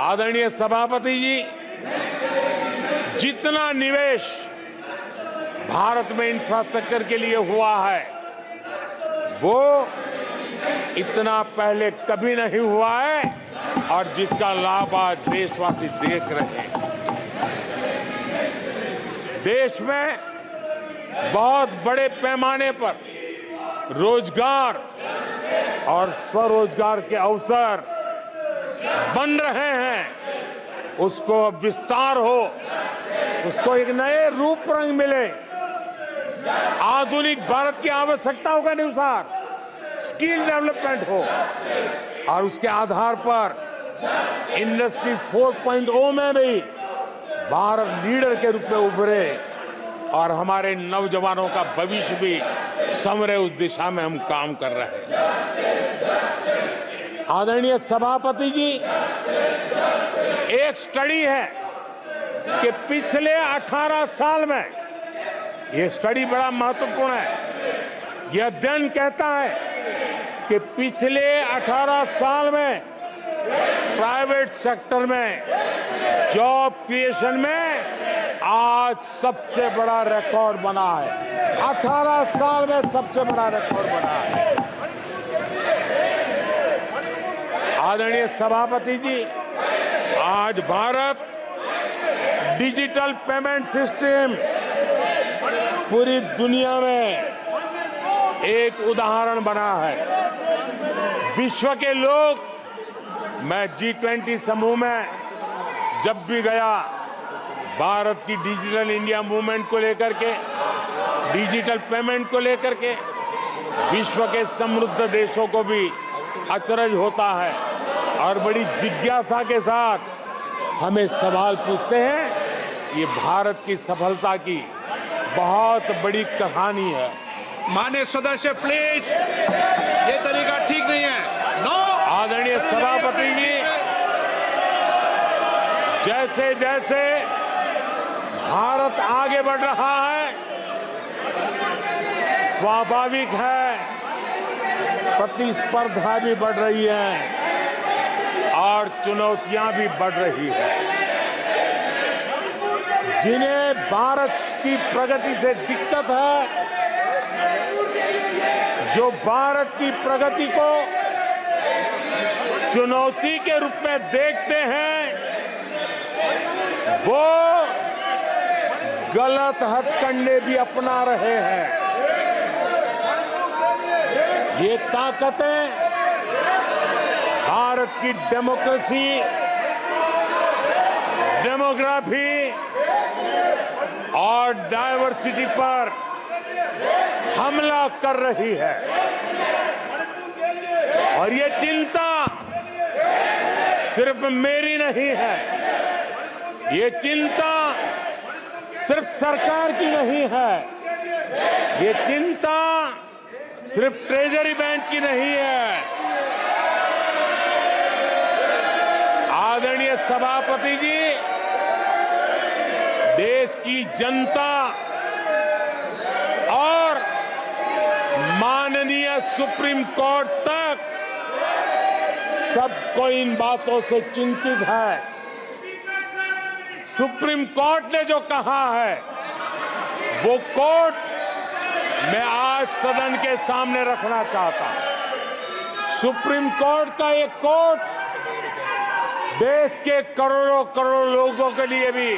आदरणीय सभापति जी, जितना निवेश भारत में इंफ्रास्ट्रक्चर के लिए हुआ है वो इतना पहले कभी नहीं हुआ है और जिसका लाभ आज देशवासी देख रहे हैं। देश में बहुत बड़े पैमाने पर रोजगार और स्वरोजगार के अवसर बन रहे हैं। उसको विस्तार हो, उसको एक नए रूप रंग मिले, आधुनिक भारत की आवश्यकताओं के अनुसार स्किल डेवलपमेंट हो और उसके आधार पर इंडस्ट्री 4.0 में भी भारत लीडर के रूप में उभरे और हमारे नौजवानों का भविष्य भी संवरे। उस दिशा में हम काम कर रहे हैं। आदरणीय सभापति जी, एक स्टडी है कि पिछले 18 साल में, ये स्टडी बड़ा महत्वपूर्ण है, यह अध्ययन कहता है कि पिछले 18 साल में प्राइवेट सेक्टर में जॉब क्रिएशन में आज सबसे बड़ा रिकॉर्ड बना है। 18 साल में सबसे बड़ा रिकॉर्ड बना है। आदरणीय सभापति जी, आज भारत डिजिटल पेमेंट सिस्टम पूरी दुनिया में एक उदाहरण बना है। विश्व के लोग, मैं G20 समूह में जब भी गया, भारत की डिजिटल इंडिया मूवमेंट को लेकर के, डिजिटल पेमेंट को लेकर के विश्व के समृद्ध देशों को भी अचरज होता है और बड़ी जिज्ञासा के साथ हमें सवाल पूछते हैं। ये भारत की सफलता की बहुत बड़ी कहानी है। माननीय सदस्य प्लीज, ये तरीका ठीक नहीं है। नो। आदरणीय सभापति जी, जैसे जैसे भारत आगे बढ़ रहा है, स्वाभाविक है प्रतिस्पर्धा भी बढ़ रही है और चुनौतियां भी बढ़ रही है। जिन्हें भारत की प्रगति से दिक्कत है, जो भारत की प्रगति को चुनौती के रूप में देखते हैं, वो गलत हथकंडे भी अपना रहे हैं। ये ताकतें भारत की डेमोक्रेसी, डेमोग्राफी और डायवर्सिटी पर हमला कर रही है और ये चिंता सिर्फ मेरी नहीं है, ये चिंता सिर्फ सरकार की नहीं है, ये चिंता सिर्फ ट्रेजरी बेंच की नहीं है। आदरणीय सभापति जी, देश की जनता और माननीय सुप्रीम कोर्ट तक सबको इन बातों से चिंतित है। सुप्रीम कोर्ट ने जो कहा है वो कोर्ट मैं आज सदन के सामने रखना चाहता हूं। सुप्रीम कोर्ट का एक कोर्ट देश के करोड़ों करोड़ लोगों के लिए भी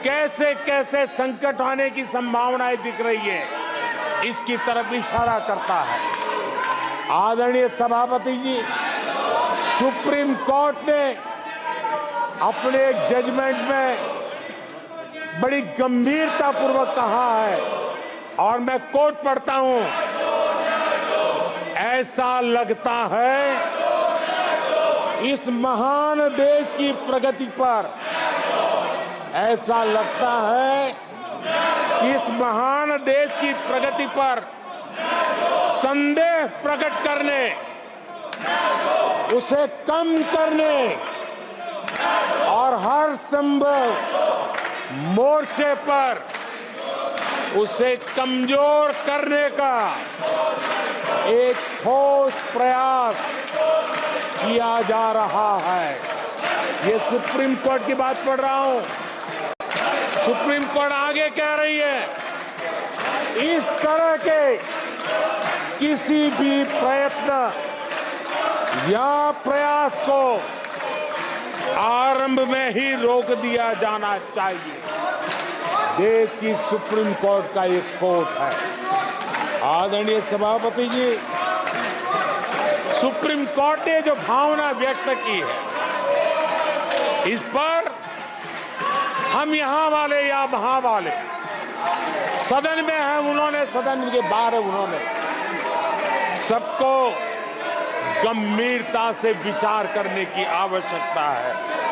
कैसे कैसे संकट आने की संभावनाएं दिख रही है, इसकी तरफ इशारा करता है। आदरणीय सभापति जी, सुप्रीम कोर्ट ने अपने एक जजमेंट में बड़ी गंभीरतापूर्वक कहा है और मैं कोट पढ़ता हूं, ऐसा लगता है इस महान देश की प्रगति पर, ऐसा लगता है कि इस महान देश की प्रगति पर संदेह प्रकट करने, उसे कम करने और हर संभव मोर्चे पर उसे कमजोर करने का एक ठोस प्रयास किया जा रहा है। ये सुप्रीम कोर्ट की बात पढ़ रहा हूं। सुप्रीम कोर्ट आगे कह रही है इस तरह के किसी भी प्रयत्न या प्रयास को आरंभ में ही रोक दिया जाना चाहिए। देश की सुप्रीम कोर्ट का एक कोर्ट है। आदरणीय सभापति जी, सुप्रीम कोर्ट ने जो भावना व्यक्त की है इस पर हम यहां वाले या वहां वाले, सदन में हैं उन्होंने, सदन के बाहर उन्होंने, सबको गंभीरता से विचार करने की आवश्यकता है।